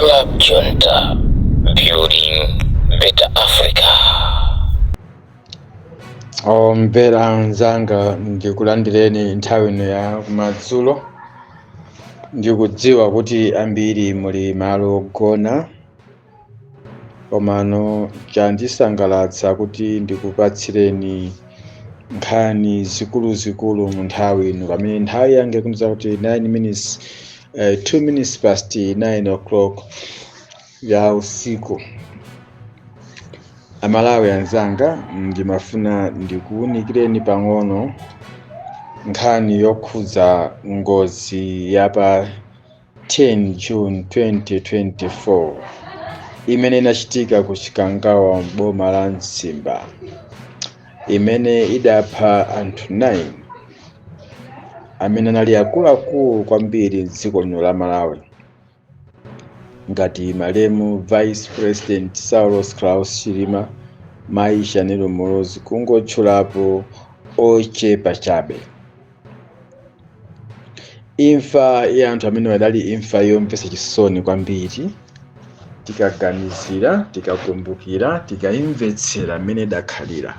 Club Junta, building better Africa. Omvera anzanga ndikulandireni nthawi ino ya kumadzulo. Ndikudziwa kuti ambiri muli malo ogona, komano chandisangalatsa kuti ndikupatsireni nkhani zikuluzikulu mu nthawi ino, pamene nthawi yange ikuti 2 minutes past 9 o'clock ya usiku. Amalawi anzanga, ndimafuna ndikuwunikireni pang'ono nkhani yokhudza ngozi ya pa 10 June 2024 imene inachitika ku Chikangawa m'boma la Mtsimba, imene idapha anthu 9 amene anali akuluakulu kwambiri m'dziko lino la Malawi, ngati malemu Vice President Saulos Klaus Chilima, Mayi Chanelo Muhoozi, kungotchulapo ochepa chabe. Imfa ya anthu amene adali imfa yomvetsa chisoni kwambiri, tikaganizira, tikakumbukira, tikayimvetsera mmene idakhalira.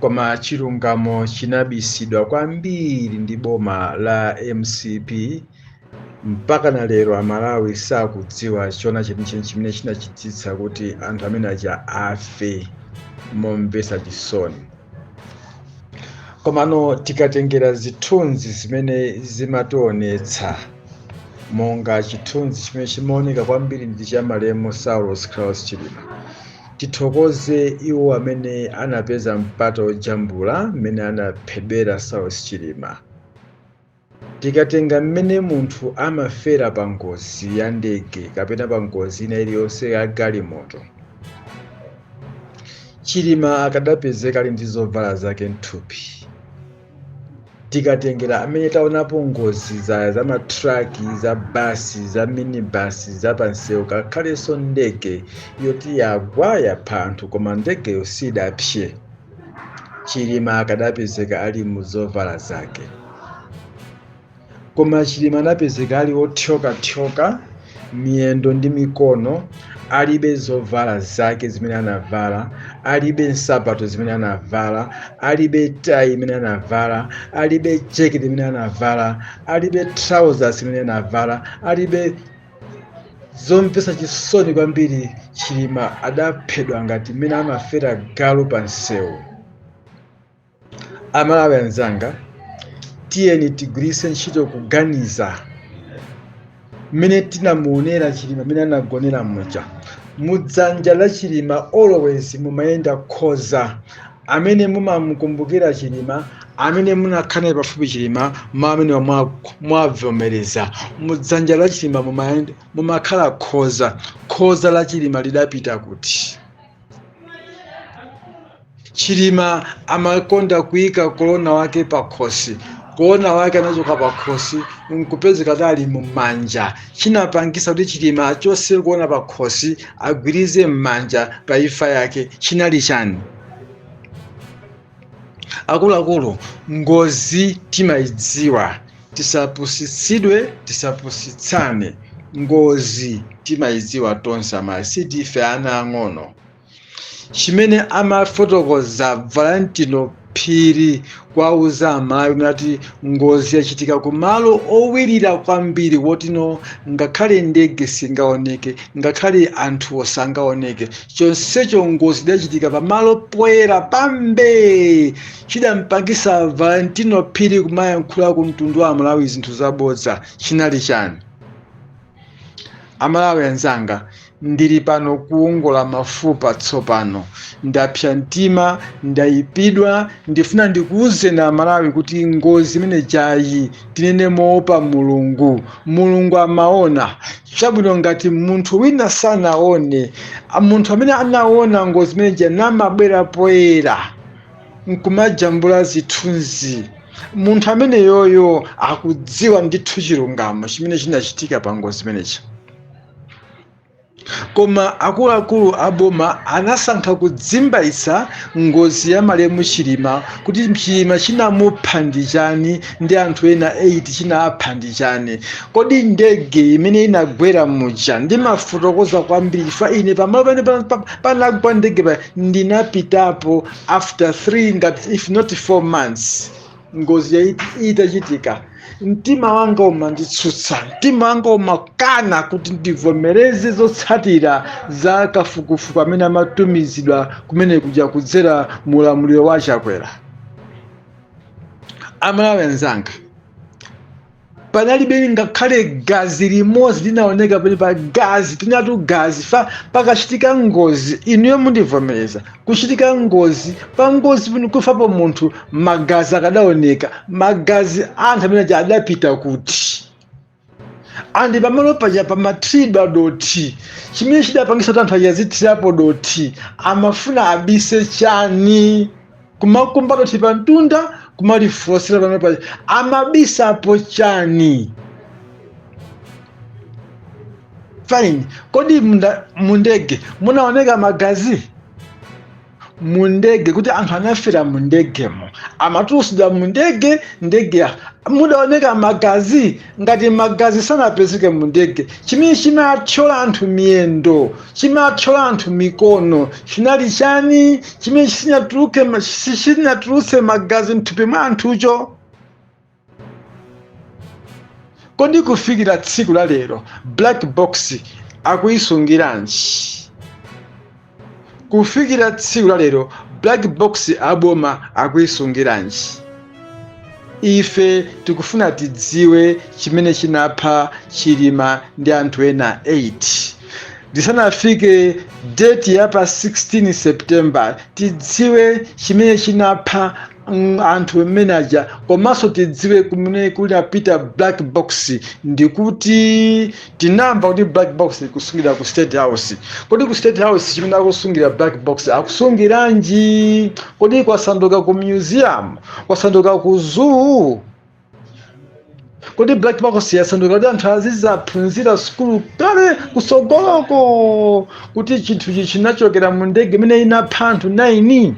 Koma chilungamo chinabisidwa kwambiri ndi boma la MCP, mpaka na lero Amalawi sakudziwa chona chimene chinachititsa kuti anthu amene aja afe momvetsa chisoni. Komano tikatengera zithunzi zimene zimationetsa, monga chithunzi chimene chimaoneka kwambiri ndi cha malemu Saulos Klaus Chilima, tithokoze iwo amene anapeza mpata ojambula mmene anaphedwera Saulos Chilima. Tikatenga mmene munthu amafera pa ngozi ya ndege kapena pa ngozi ina iliyonse ya galimoto, Chilima akadapezeka ali ndi zovala zake m'thupi. Tikatengera amene taonapo ngozi za matraki, za basi, za minibasi, za pansewu, kakhalenso ndege yoti yagwa yapha anthu koma ndegeyo sidapse, Chilima akadapezeka ali mu zovala zake. Koma Chilima anapezeka ali othyokathyoka miyendo ndi mikono, alibe zovala zake zimene anavala, alibe nsapato zimene anavala, alibe tayi imene anavala, alibe jacket imene anavala, alibe trousers imene anavala, alibe zomvetsa chisoni kwambiri. Chilima adaphedwa ngati mmene amafera galu pa msewu. Amalawi anzanga, tiyeni tigwiritse ntchito kuganiza mmene tinamuonera Chilima mmene anagonera muja. Mudzanja la Chilima always mumayenda khoza amene mumamukumbukira Chilima, amene munakhale pafupi Chilima, amene mwavomereza. Mudzanja la Chilima mumakhala khoza. Khoza la Chilima lidapita kuti? Chilima amakonda kuyika kolona wake pa khosi. Kolona wake anachoka pa khosi nkupezeka dali mumanja. Chinapangisa kuti Chilima achose kolona pa khosi agwirize mmanja pa imfa yake chinali chani? Akuluakulu, ngozi timayidziwa, tisapusitsidwe, tisapusitsane. Ngozi timayidziwa tonse ama sitife ana ang'ono. Chimene amafotokoza Valentino Phiri kwauza Amalawi nati ngozi yachitika kumalo owirira kwambiri wotino ngakhale ndege singaoneke, ngakhale anthu osangaoneke. Chonsecho ngozi idachitika pamalo poyera pambe. Chidampangisa Valentino Phiri kumayankhula ku mtundu wa Amalawi zinthu zabodza. Chinali chani? Amalawi anzanga, ndili pano kuwongola mafupa tsopano, ndapsa mtima, ndayipidwa. Ndifuna ndikuuze na Amalawi kuti ngozi imene jayi tinene moopa Mulungu. Mulungu amaona. Chabwino ngati munthu wina sanaone, munthu amene anaona ngozi imene jayi namabwera poyera nkumajambula zithunzi, munthu amene yoyo akudziwa ndithu chilungamo chimene chinachitika pa ngozi imenechi. koma akuluakulu aboma anasankha kudzimbaitsa ngozi ya malemu Chilima kuti Chilima chinamupha ndi chani ndi anthu ena 8 chinapha ndi chani. Kodi ndege imene inagwera muja ndimafotokoza kwambiri chifukwa ine pamalo pamene panagwa ndege pa ndinapitapo after 3 ngati if not 4 months ngozi itachitika. Mtima wanga umanditsutsa, mtima wanga umakana kuti ndivomereze zotsatira za kafukufuku amene amatumizidwa kumene kuja kudzera mulamuliro wa Chakwera. Amalawi anzanga, panalibe ngakhale gazi limodzi linaoneka pali pa gazi, tinatu gazi pakachitika ngozi. Inuyo mundivomereza kuchitika ngozi, pa ngozi pano kufapo munthu magazi akadaoneka, magazi anthu amene adapita kuti andi pamalo paja pamathiridwa doti. Chimene chidapangisa kuti anthu achazithirapo doti amafuna abise chani kumakumba doti pa mtunda kumalifosera pamalo paja amabisapo chani. Fine, kodi mundege munaoneka magazi? Mundege kuti anthu anafera mundegemo amatusidwa mundege mudaoneka magazi? Ngati magazi sanapezeke mundege, chimene chimathyola anthu miyendo, chimathyola anthu mikono chinali chani? Chimene chinatulutse magazi mthupi mwa anthucho? Kodi kufikira tsiku la lero black box akuisungiranji? Kufikira tsiku la lero black box aboma akuisungiranji? Ife tikufuna tidziwe chimene chinapha Chilima ndi anthu ena 8. Ndisanafike date ya pa 16 September tidziwe chimene chinapha anthu menaja, komanso tidziwe kumene kunapita black box. Ndikuti tinamva kuti black box ikusungira ku State House. Kodi ku State House chimene akusungira black box akusungiranji? Kodi kwasanduka ku museum, kwasanduka ku zoo? Kodi black box yasanduka kuti anthu azizaphunzira skulu kale kusogoloko kuti chinthu chinachokera mu ndege imene inapha anthu 9?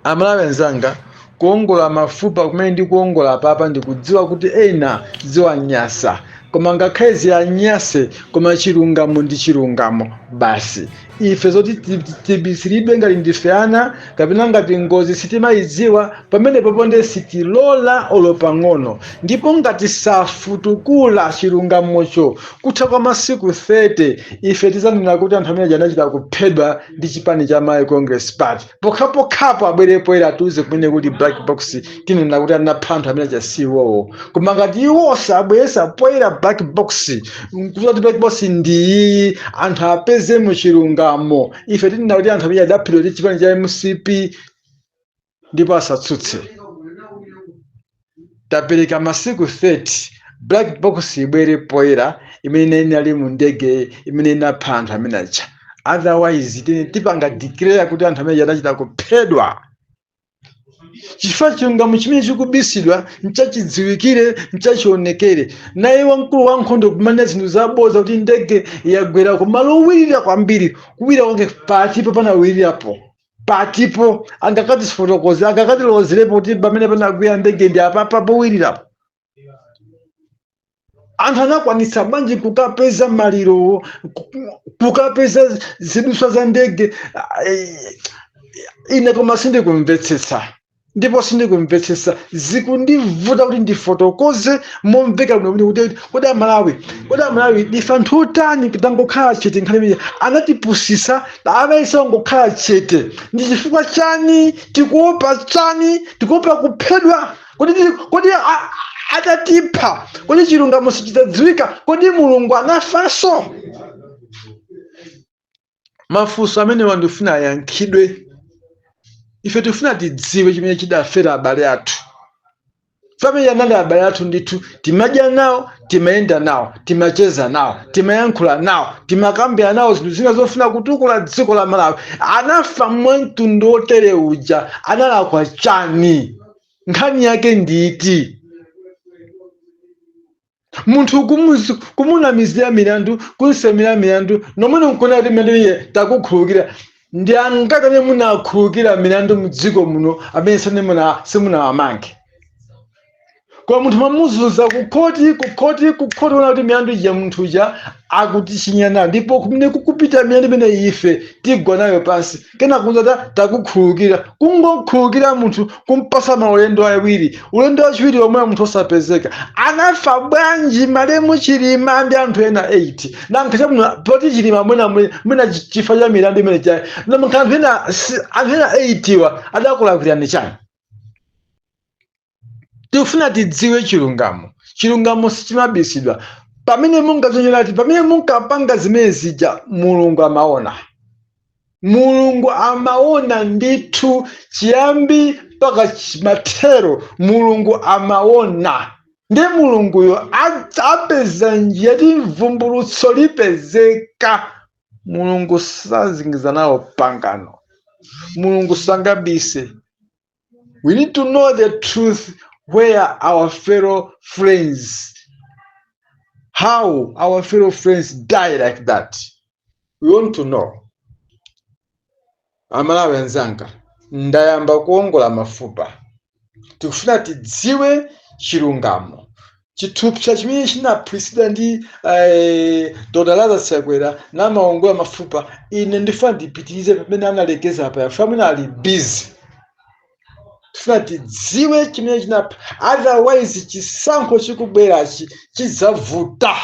Amalawi anzanga, kuongola mafupa kumene ndi kuongola papa ndikudziwa kuti ena ziwanyasa, koma ngakhale ziyanyase koma chilungamo ndi chilungamo basi. Ife zoti tibisiridwe ngati ndife ana kapena ngati ngozi sitimayidziwa, pamene poponde sitilola olo pang'ono. Ndipo ngati safutukula chilungamocho kutha kwa masiku 30 ife tizanena kuti anthu amene anachita kuphedwa ndi chipani cha Mayi Congress Party. Pokhapokhapo abwerepo era atiuze kumene kuti black box tinena kuti anapha anthu amene achasiwowo. Koma ngati iwo sabweresa poyera black box kuti black box ndi anthu apeze mu chilungamo, ife tinena kuti anthu amene adaphedwa ndi chipani cha MCP ndipo asatsutse. Tapereka masiku 30 black box ibwere poyera imene inali mu ndege imene inapha anthu amene aja. Otherwise tipanga declare kuti anthu amene anachita kuphedwa. Chifukwa chilungamo chimene chikubisidwa nchachidziwikire, nchachionekere. Naye wamkulu wankhondo kumene zinthu zaboza kuti ndege yagwera kumalo owirira kwambiri, kuwira kwake patipo panawirirapo, patipo angakati sifotokoze, angakati lozerepo kuti pamene panagwera ndege ndi apapa powirirapo. Anthu anakwanitsa bwanji kukapeza maliro, kukapeza ziduswa za ndege? Ine koma sindikumvetsetsa. Ndipo sindikumvetsetsa, zikundivuta kuti ndifotokoze momveka bwino kuti kodi Amalawi ndife anthu otani tangokhala chete nkhani anatipusisa anayesa ngokhala chete? Ndi chifukwa chani? Tikuopa chani? Tikuopa kuphedwa? Kodi atatipha? Kodi chilungamo sichitadziwika? Kodi Mulungu anafanso? Mafunso amene wandifuna ayankhidwe. Ife tifuna tidziwe chimene chidafera abale athu. Family anali abale athu ndithu, timadya nawo, timayenda nawo, timacheza nawo, timayankhula nawo, timakambira nawo zinthu zina zofuna kutukula dziko la Malawi. Anafa mtundu otere uja, analakwa chani? Nkhani yake nditi? munthu kumunamizira milandu, kunsemera milandu, nomwe nkona kuti mmene takukhulukira ndi angati amene munakhulukira milandu mudziko muno amene simunawamange. Kwa munthu mamuzuza kukhoti ona kuti milandu ya munthu uja akutichinya nayo, ndipo kumene kukupita milandu imene ife tigwa nayo pansi, kena kunza takukhulukira. Kungokhulukira munthu kumpasa maulendo awiri, ulendo wachiwiri omwe munthu osapezeka. Anafa bwanji Malemu Chilima ndi anthu ena 8 na nkhacha muno poti Chilima mwina chifa cha milandu imene chayi na anthu ena 8 wa adakulakwirani chani. Tifuna tidziwe chilungamo sichimabisidwa. Pamene mungazonyera ati pamene munkapanga zimene zija Mulungu amaona ndithu chiyambi mpaka mathero. Mulungu amaona, ndi Mulunguyo apeza njira ti mvumbulutso lipezeka. Mulungu sazingiza nawo pangano, Mulungu sangabise. We need to know the truth where our fellow friends, how our fellow friends die like that. We want to know. Amalawi wenzanga, ndayamba kuongola mafupa. Tikufuna tidziwe chilungamo. Chithupsa chimene chinaphulisidwa ndi Dr. Lazarus Chakwera na maongola mafupa, ine ndifuna ndipitirize pamene analekeza apa, famene ali busy. Tifuna tidziwe chimene chinapha, otherwise chisankho chikubwerachi chizavuta.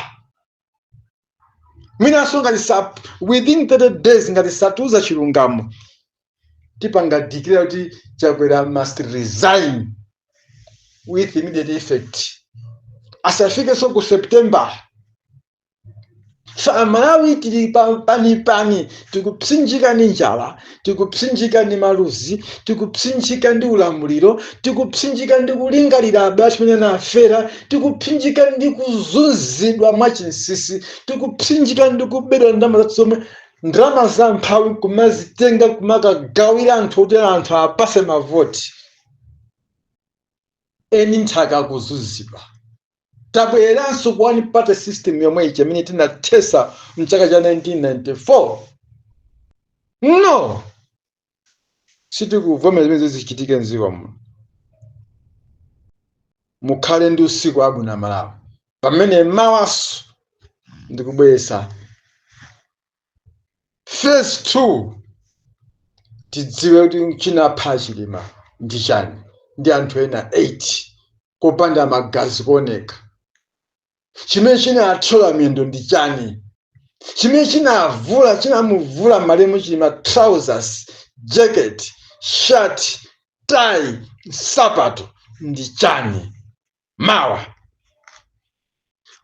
Mwinaso ngati within 30 days ngati satuza chilungamo, tipanga declare kuti Chakwera must resign with immediate effect. Asafike so ku September. Sa Malawi tili pani tikupsinjika ni njala, tikupsinjika ni maluzi, tikupsinjika ndi ulamuliro, tikupsinjika ndi kulingalira abati mene na afera, tikupsinjika ndi kuzunzidwa mwachinsisi, tikupsinjika ndi kubedwa ndalama zatsomwe, ndalama za mphawi kumazitenga kumakagawira anthu kuti anthu apase mavoti. Eni nthaka kuzunzidwa. Tabweranso ku one party system yomwe ichi amene tinathesa mchaka cha 1994. No, sitikuvomera zimene zichitike mdziko muno. Mukhale ndi usiku wabwino Malawi. Pamene mawaso ndikubwesa phase 2, tidziwe kuti chinapha Chilima ndi chani, ndi anthu ena 8 kopanda magazi kuoneka. Chimene chinathyola miyendo ndi chani, chimene chinamuvula Malemu Chilima trousers, jacket, shirt, tie, sapato ndi chani. Mawa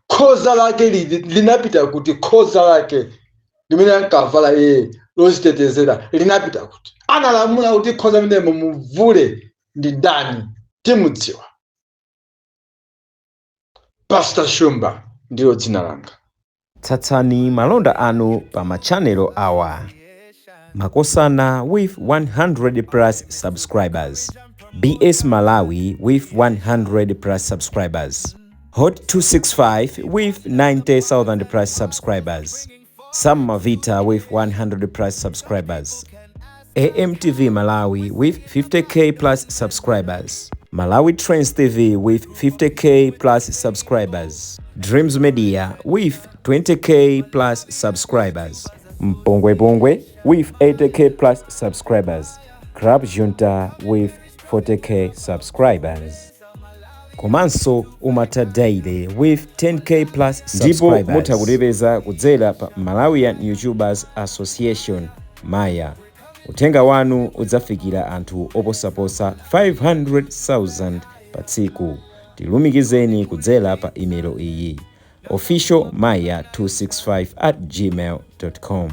khoza lake linapita kuti, khoza lake limene ankavala lozitetezera linapita kuti, analamula kuti khoza limene mumuvule ndi ndani, timudziwa. Pastor Shumba ndilo dzina langa. Tsatsani malonda anu pa machanelo awa. Makosana with 100 plus subscribers. BS Malawi with 100 plus subscribers. Hot 265 with 90,000 plus subscribers. Sam Mavita with 100 plus subscribers. AMTV Malawi with 50k plus subscribers. Malawi Trends TV with 50k plus subscribers. Dreams Media with 20k plus subscribers. Mpongwe Bongwe with 80k plus subscribers. Crab Junta with 40k subscribers. Komanso Umata Daily with 10k plus subscribers. Ndipo mutakulebeza kudzera pa Malawian YouTubers Association Maya. Utenga wanu udzafikira anthu oposaposa 500,000 pa tsiku. Tilumikizeni kudzera pa email iyi officialmaya265@gmail.com.